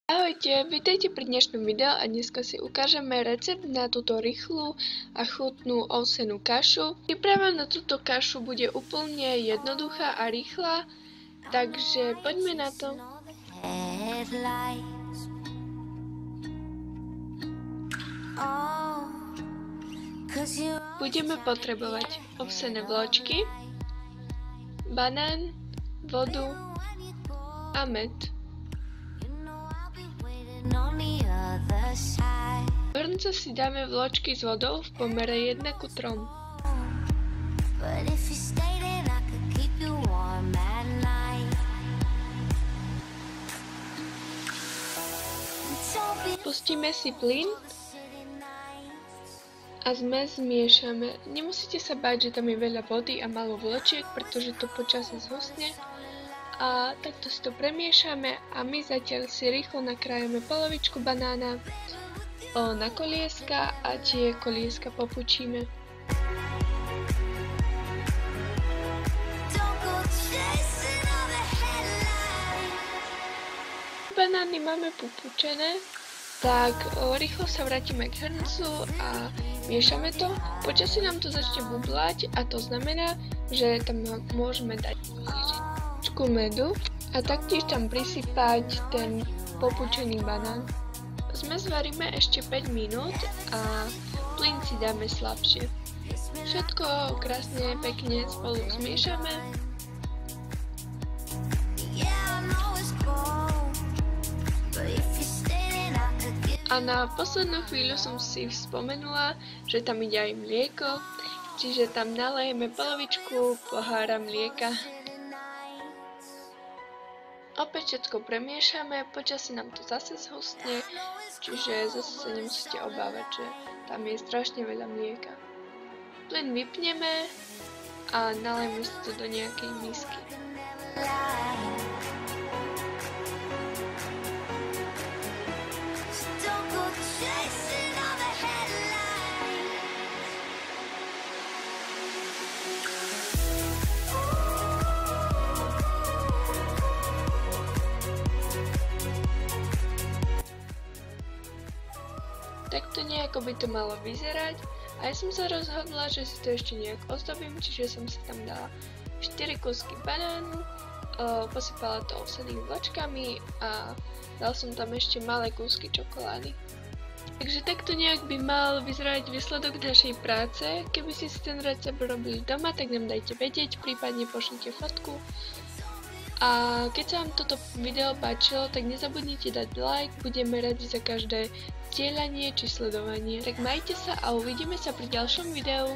Ahojte, vítajte pri dnešnom videu a dneska si ukážeme recept na túto rýchlu a chutnú ovsenú kašu. Príprava na túto kašu bude úplne jednoduchá a rýchla, takže poďme na to. Budeme potrebovať ovsené vločky, banán, vodu a med. Do hrnca si dáme vločky s vodou v pomere 1:3. Pustíme si plyn a zmes zmiešame. Nemusíte sa báť, že tam je veľa vody a málo vločiek, pretože to počasie zhustne. A takto si to premiešame a my zatiaľ si rýchlo nakrájame polovičku banána na kolieska a tie kolieska popučíme. Banány máme popučené, tak rýchlo sa vrátime k hrncu a miešame to. Počasie nám to začne bublať a to znamená, že tam môžeme dať medu a taktiež tam prisypať ten popučený banán. Zmes varíme ešte 5 minút a plyn si dáme slabšie. Všetko krásne, pekne spolu zmiešame. A na poslednú chvíľu som si spomenula, že tam ide aj mlieko, čiže tam nalejeme polovičku pohára mlieka. Opäť všetko premiešame, počasie nám to zase zhustne, čiže zase sa nemusíte obávať, že tam je strašne veľa mlieka. Plyn vypneme a nalejeme si to do nejakej misky. Takto nejako by to malo vyzerať a ja som sa rozhodla, že si to ešte nejak ozdobím, čiže som si tam dala 4 kúsky banánu, posypala to ovsenými vločkami a dal som tam ešte malé kúsky čokolády. Takže takto nejak by mal vyzerať výsledok našej práce. Keby ste si ten recept robili doma, tak nám dajte vedieť, prípadne pošlite fotku. A keď sa vám toto video páčilo, tak nezabudnite dať like, budeme radi za každé zdieľanie či sledovanie. Tak majte sa a uvidíme sa pri ďalšom videu.